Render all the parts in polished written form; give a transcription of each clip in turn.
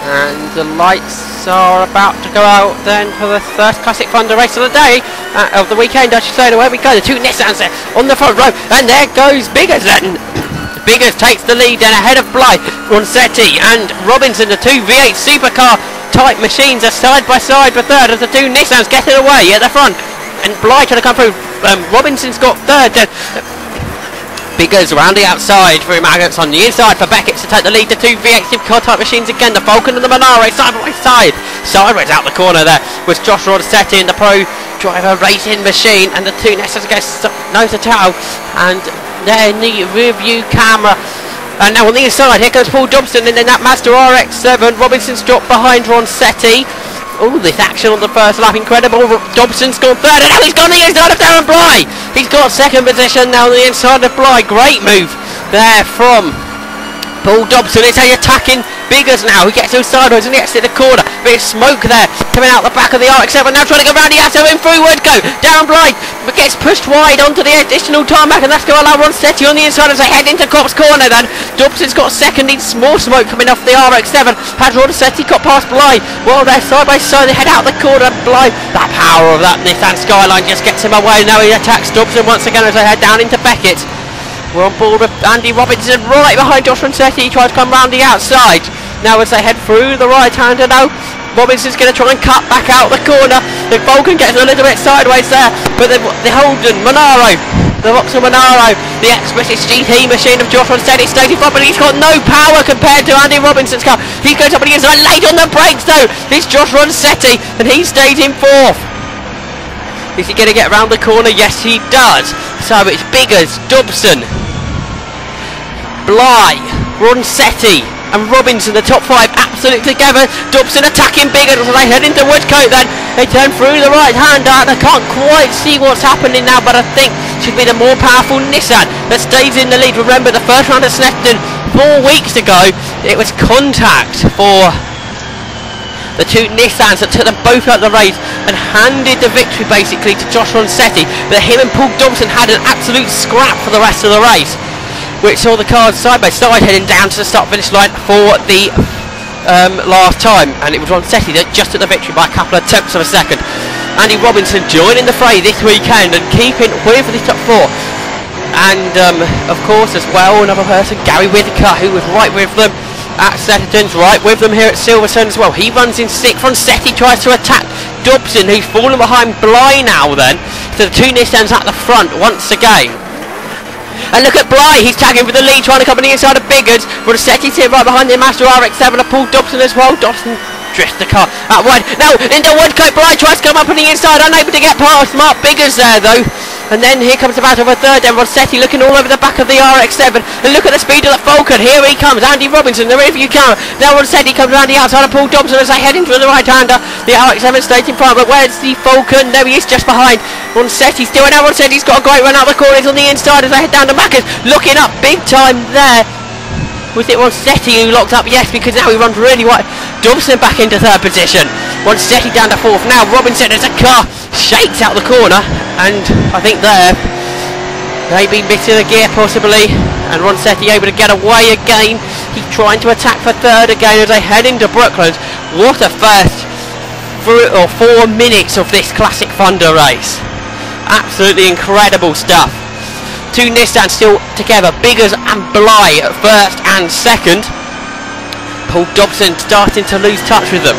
And the lights are about to go out then for the first Classic Thunder race of the day, of the weekend I should say. Away we go, the two Nissans there on the front row, and there goes Biggers then. Biggers takes the lead then ahead of Blythe, Ronchetti and Robinson. The two V8 supercar type machines are side by side for third as the two Nissans getting away at the front. And Blythe trying to come through. Robinson's got third then. Biggers around the outside for Maggots on the inside for Beckett to take the lead. The two V8 supercar type machines again, the Falcon and the Monaro side by side. Sideways out the corner there was Josh Ronchetti in the Pro Driver Racing machine, and the two Nissans go nose to tail, and then the review camera. And now on the inside, here comes Paul Dobson, and then that Mazda RX-7. Robinson's dropped behind Ronchetti. Oh, this action on the first lap, incredible. Dobson's gone third, and now he's gone the inside of Darren Bly. He's got second position now on the inside of Bly. Great move there from Paul Dobson. It's attacking Biggers now. He gets through sideways and he gets to the corner. Bit of smoke there coming out the back of the RX-7. Now trying to go round the outside and through Woodcote. Darren Bly gets pushed wide onto the additional tarmac, and that's going to allow Ronchetti on the inside as they head into Cops Corner then. Dobson's got second, needs more smoke coming off the RX-7. Has Ronchetti got past Bly? Well, they're side by side. They head out the corner. Bly, that power of that Nissan Skyline just gets him away. Now he attacks Dobson once again as they head down into Beckett. We're on board with Andy Robinson right behind Josh Ronchetti. He tries to come round the outside. Now as they head through the right-hander now, Robinson's going to try and cut back out the corner. The Vulcan gets a little bit sideways there, but the Holden, Monaro, the Vauxhall Monaro, the ex-British GT machine of Josh Ronchetti stays in front, but he's got no power compared to Andy Robinson's car. He's going to somebody inside, late on the brakes though. It's Josh Ronchetti, and he stays in fourth. Is he going to get around the corner? Yes, he does. So it's Biggers, Dobson, Bly, Ronchetti and Robinson, the top five absolutely together. Dobson attacking Biggers as they head into Woodcote then. They turn through the right-hander. I can't quite see what's happening now, but I think it should be the more powerful Nissan that stays in the lead. Remember, the first round at Snetton 4 weeks ago, it was contact for the two Nissans that took them both out of the race and handed the victory basically to Josh Ronchetti. But him and Paul Dobson had an absolute scrap for the rest of the race, which saw the cars side by side heading down to the start-finish line for the last time, and it was Ronchetti that just took the victory by a couple of tenths of a second. Andy Robinson joining the fray this weekend and keeping with the top four, and of course as well another person, Gary Whittaker, who was right with them at Setterton's, right with them here at Silverstone as well. He runs in sixth. Ronchetti tries to attack Dobson, who's fallen behind Bly now then, so the two Nissans at the front once again. And look at Bly, he's tagging for the lead, trying to come on the inside of Biggers. Ronchetti here right behind the Mazda RX-7 and Paul Dobson as well. Dobson drifts the car out wide. Now into Woodcote, Bly tries to come up on the inside, unable to get past Mark Biggers there though. And then here comes the battle for third, and Ronchetti looking all over the back of the RX-7. And look at the speed of the Falcon. Here he comes, Andy Robinson, the rear view camera. Now Ronchetti comes around the outside of Paul Dobson as they head into the right-hander. The RX-7 stays in front, but where's the Falcon? There he is, just behind. Ronchetti still, and now Ronchetti's got a great run out the corner. He's on the inside as they head down to Maccas. Looking up big time there. Was it Ronchetti who locked up? Yes, because now he runs really wide. Dobson back into third position. Ronchetti down to fourth. Now Robinson as a car shakes out the corner, and I think there maybe missing a gear possibly, and Ronchetti able to get away again. He's trying to attack for third again as they head into Brooklands. What a first 4 minutes of this Classic Thunder race. Absolutely incredible stuff. Two Nissans still together, Biggers and Bly at first and second. Paul Dobson starting to lose touch with them.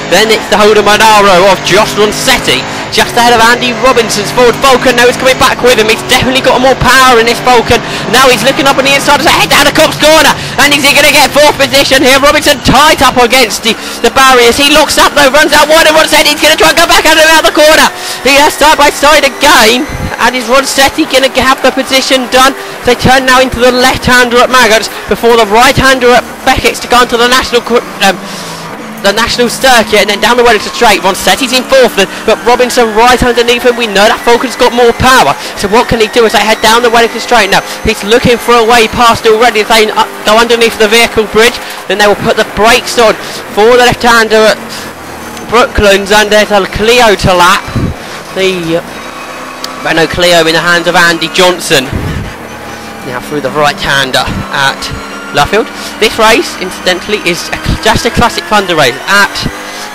Then it's the Holden Monaro of Josh Ronchetti, just ahead of Andy Robinson's Ford Falcon. Now he's coming back with him. He's definitely got more power in this Falcon. Now he's looking up on the inside as I head down the Cops Corner. And is he going to get fourth position here? Robinson tight up against the barriers. He looks up though, runs out wide, and Ronchetti. He's going to try and go back out of the corner. He has side by side again. And is Ronchetti going to have the position done? They turn now into the left-hander at Maggots before the right-hander at Beckett's to go into the national circuit, and then down the Wellington straight. Ronchetti's in fourth, but Robinson right underneath him. We know that Falcon's got more power, so what can he do as they head down the Wellington straight now? He's looking for a way past already. If they go underneath the vehicle bridge, then they will put the brakes on for the left-hander at Brooklands, and there's a Clio to lap. The Renault Clio in the hands of Andy Johnson. Now through the right-hander at Luffield. This race, incidentally, is just a classic Thunder race. At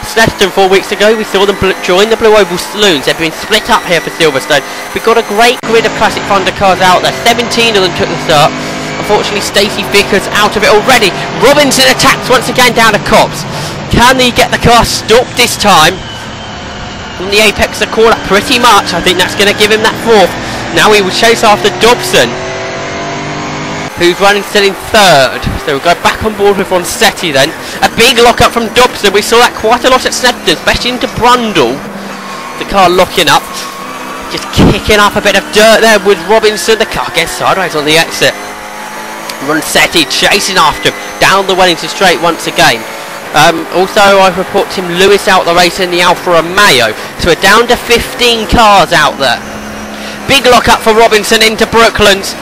Silverstone 4 weeks ago, we saw them join the Blue Oval Saloons. They've been split up here for Silverstone. We've got a great grid of classic Thunder cars out there. 17 of them took the start. Unfortunately, Stacey Vickers out of it already. Robinson attacks once again down to Copse. Can he get the car stopped this time? From the apex of the corner, pretty much. I think that's going to give him that fourth. Now he will chase after Dobson, who's running still in third. So we'll go back on board with Ronchetti then. A big lock up from Dobson. We saw that quite a lot at Snedden, especially into Brundle. The car locking up. Just kicking up a bit of dirt there with Robinson. The car gets sideways on the exit. Ronchetti chasing after him down the Wellington straight once again. Also, I've reported Tim Lewis out the race in the Alfa Romeo. So we're down to 15 cars out there. Big lock up for Robinson into Brooklands.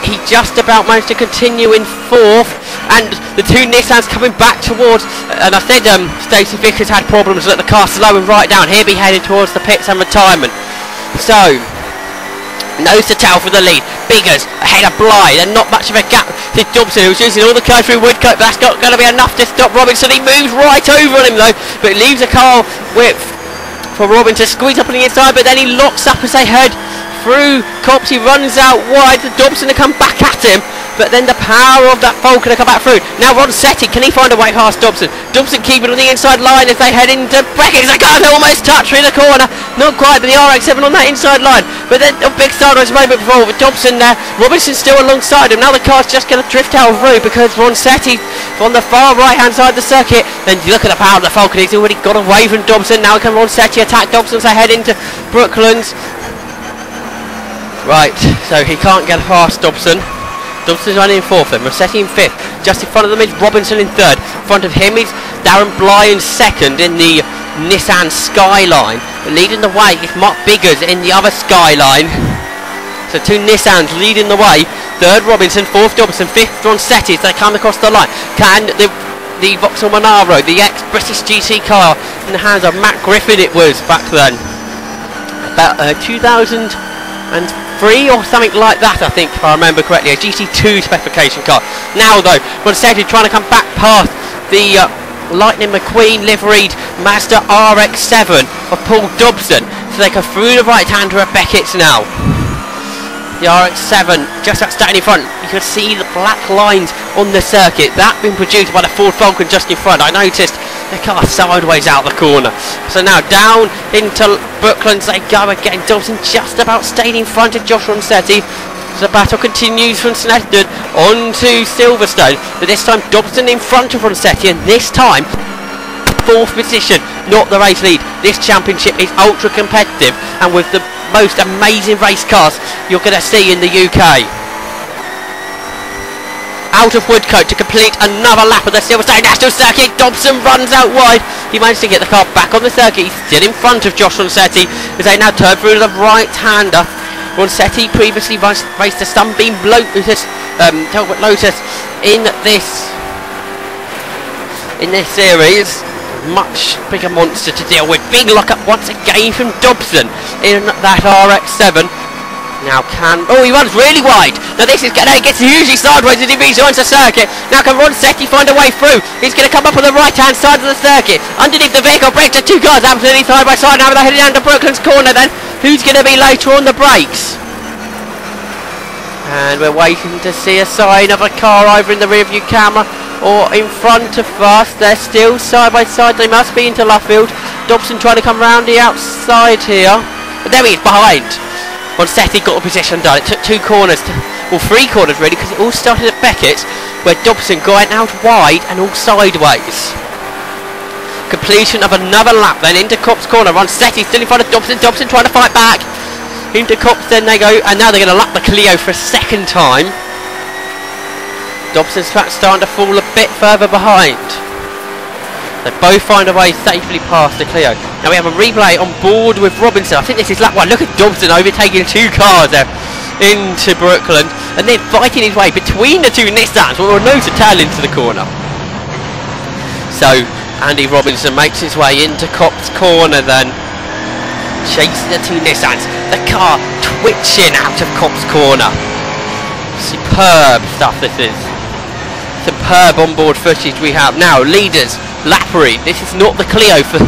He just about managed to continue in fourth, and the two Nissans coming back towards, and I said Stacey Vickers had problems with the car slowing right down. He'll be heading towards the pits and retirement. So, nose to tail for the lead. Biggers ahead of Bly, and not much of a gap to Dobson, who's using all the cars through Woodcote, but that's not going to be enough to stop Robinson. He moves right over on him though, but leaves a car width for Robin to squeeze up on the inside, but then he locks up as they head through Copse. He runs out wide for Dobson to come back at him, but then the power of that Falcon to come back through. Now Ronchetti, can he find a way past Dobson? Dobson keeping on the inside line as they head into brackets. The car almost touch through the corner, not quite, but the RX-7 on that inside line. But then a big sideways moment before with Dobson there. Robinson still alongside him. Now the car's just going to drift out through because Ronchetti on the far right hand side of the circuit. Then you look at the power of the Falcon. He's already got away from Dobson. Now can Ronchetti attack Dobson as they head into Brooklands? Right, so he can't get past Dobson. Dobson's running in fourth then, Ronchetti in fifth. Just in front of them is Robinson in third. In front of him is Darren Bly in second in the Nissan Skyline. Leading the way is Mark Biggers in the other Skyline. So two Nissans leading the way. Third Robinson, fourth Dobson, fifth Ronchetti as they come across the line. Can the Vauxhall Monaro, the ex-British GT car, in the hands of Matt Griffin it was back then. About 2003 or something like that, I think, if I remember correctly, a GT2 specification car. Now though, Ronchetti trying to come back past the Lightning McQueen liveried Mazda RX-7 of Paul Dobson, so they go through the right hander at Beckett's now. The RX-7 just outstanding in front. You can see the black lines on the circuit. That being produced by the Ford Falcon just in front. I noticed the car sideways out the corner. So now down into Brooklands they go again. Dobson just about stayed in front of Josh Ronchetti. So the battle continues from Snedden on to Silverstone. But this time Dobson in front of Ronchetti, and this time fourth position, not the race lead. This championship is ultra competitive, and with the most amazing race cars you're going to see in the UK. Out of Woodcote to complete another lap of the Silverstone National Circuit. Dobson runs out wide. He managed to get the car back on the circuit. He's still in front of Josh Ronchetti as they now turn through the right-hander. Ronchetti previously raced the Sunbeam Lotus, Talbot Lotus in this series. Much bigger monster to deal with. Big lock up once again from Dobson in that RX-7. Now he runs really wide. Now this is gonna get hugely sideways as he rejoins the circuit. Now can Ronchetti find a way through? He's gonna come up on the right hand side of the circuit. Underneath the vehicle brakes are two cars absolutely side by side. Now they're heading down to Brooklands corner then. Who's gonna be later on the brakes? And we're waiting to see a sign of a car either in the rear view camera or in front of us. They're still side by side. They must be into Luffield. Dobson trying to come round the outside here. But there he is behind. Ronchetti got a position done. It took two corners, well three corners really, because it all started at Beckett's, where Dobson got out wide and all sideways. Completion of another lap then into Copse corner. Ronchetti still in front of Dobson. Dobson trying to fight back. Into Copse then they go, and now they're going to lap the Clio for a second time. Dobson's track starting to fall a bit further behind. They both find a way safely past the Clio. Now we have a replay on board with Robinson. I think this is lap one. Look at Dobson overtaking two cars there into Brooklands, and then fighting his way between the two Nissans, or nose to tail into the corner. So Andy Robinson makes his way into Copse corner then, chasing the two Nissans. The car twitching out of Copse corner. Superb stuff this is. superb onboard footage we have now. Leaders, Lappery. This is not the Clio for.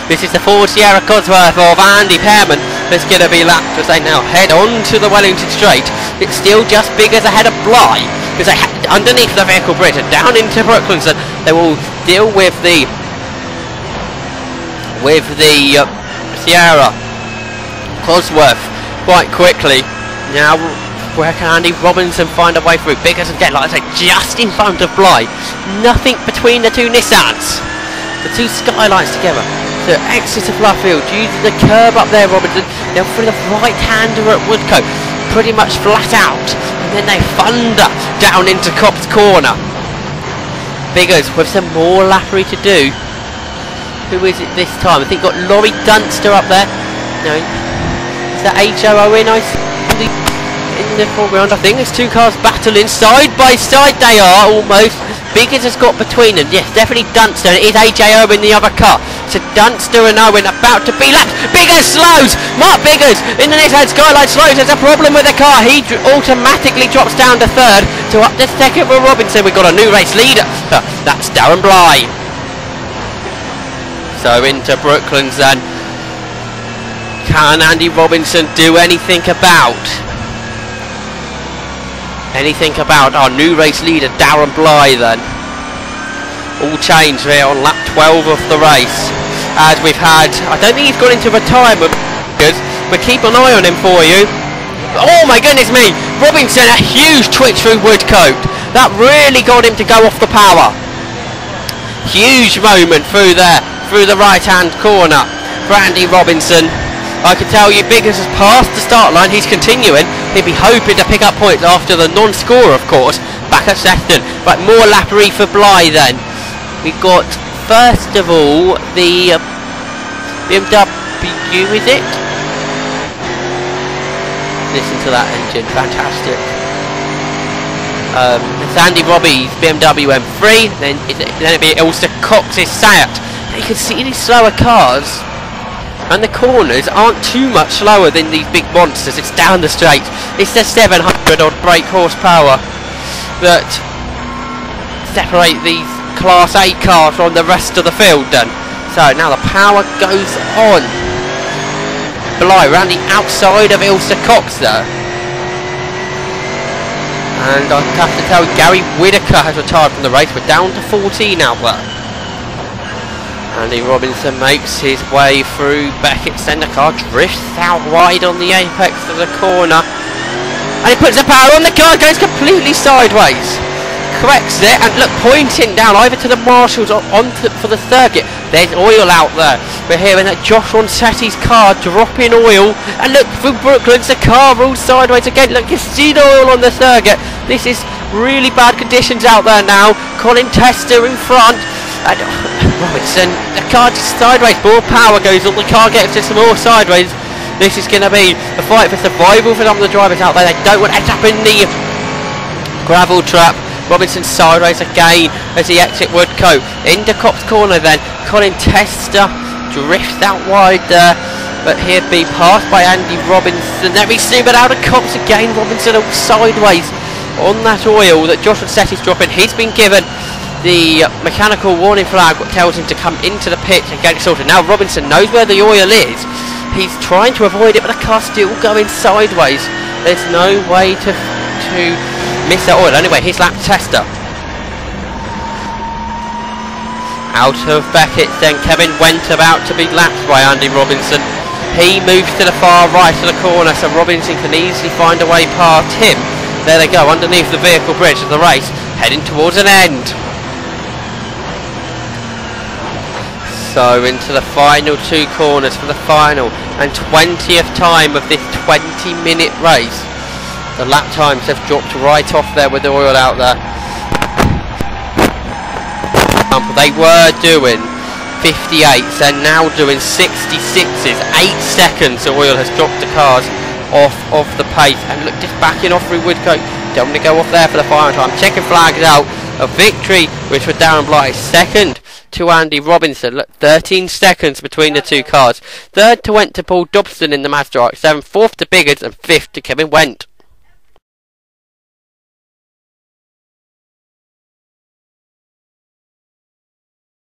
This is the Ford Sierra Cosworth of Andy Pearman that's going to be lapped as they now head on to the Wellington Straight. It's still just Biggers ahead of Bly because they underneath the vehicle bridge and down into Brooklands. They will deal with the Sierra Cosworth quite quickly. Now, where can Andy Robinson find a way through? Biggers again, like I say, just in front of Bly. Nothing between the two Nissans. The two Skylights together. So exit of Luffield, using the curb up there, Robinson. They'll through the right-hander at Woodcote, pretty much flat out. And then they thunder down into Cobb's Corner. Biggers with some more Lappery to do. Who is it this time? I think got Laurie Dunster up there. No, is that H-O-O-N? I see in the foreground. I think there's two cars battling side by side. They are almost. Biggers has got between them. Yes, definitely Dunster. It is AJ Owen in the other car. So Dunster and Owen about to be lapped. Biggers slows. Mark Biggers in the next hand. Skylight slows. There's a problem with the car. He automatically drops down to third. To up to second for Robinson. We've got a new race leader. That's Darren Bly. So into Brooklands then. Can Andy Robinson do anything about our new race leader Darren Bly then? All changed here on lap 12 of the race. As we've had, I don't think he's gone into retirement, but keep an eye on him for you. Oh my goodness me! Robinson, a huge twitch through Woodcote. That really got him to go off the power. Huge moment through there, through the right hand corner for Andy Robinson. I can tell you Biggers has passed the start line. He's continuing. He'll be hoping to pick up points after the non-score, of course, back at Sefton. But more Lappery for Bly then. We've got, first of all, the BMW, is it? Listen to that engine, fantastic. It's Andy Robbie's BMW M3, then it'll be Ulster Cox's Seat. You can see these slower cars. And the corners aren't too much slower than these big monsters. It's down the straight. It's the 700 odd brake horsepower that separate these Class 8 cars from the rest of the field then. So now the power goes on. Bly around the outside of Ilse Cox there. And I have to tell you, Gary Whittaker has retired from the race. We're down to 14 out there. Andy Robinson makes his way through Beckett's centre car, drifts out wide on the apex of the corner, and he puts the power on the car, goes completely sideways, corrects it, and look, pointing down over to the marshals for the circuit. There's oil out there. We're hearing that Josh Ronchetti's car dropping oil, and look, through Brooklands the car rolls sideways again. Look, you see the oil on the circuit. This is really bad conditions out there now. Colin Tester in front. And Robinson, the car just sideways, more power goes on, the car gets just more sideways. This is going to be a fight for survival for some of the drivers out there. They don't want to end up in the gravel trap. Robinson sideways again as he exits Woodcote. Into Cops Corner then, Colin Tester drifts out wide there, but he'll be passed by Andy Robinson. There we see, but out of Cops again, Robinson all sideways on that oil that Josh Ronchetti's dropping. He's been given the mechanical warning flag, what tells him to come into the pit and get it sorted. Now Robinson knows where the oil is. He's trying to avoid it, but the car's still going sideways. There's no way to miss that oil. Anyway, here's lap Tester. Out of Beckett, then Kevin Went about to be lapped by Andy Robinson. He moves to the far right of the corner, so Robinson can easily find a way past him. There they go, underneath the vehicle bridge of the race, heading towards an end. So into the final two corners for the final and 20th time of this 20-minute race. The lap times have dropped right off there with the oil out there. They were doing 58s, they're now doing 66s. 8 seconds the oil has dropped the cars off of the pace. And look, just backing off through Woodcote. Don't want to go off there for the final time. Checking flags out. A victory which for Darren Bly. Second to Andy Robinson. Look, 13 seconds between the two cars. Third went to Paul Dobson in the Mazda RX-7. Fourth to Biggers, and fifth to Kevin Went.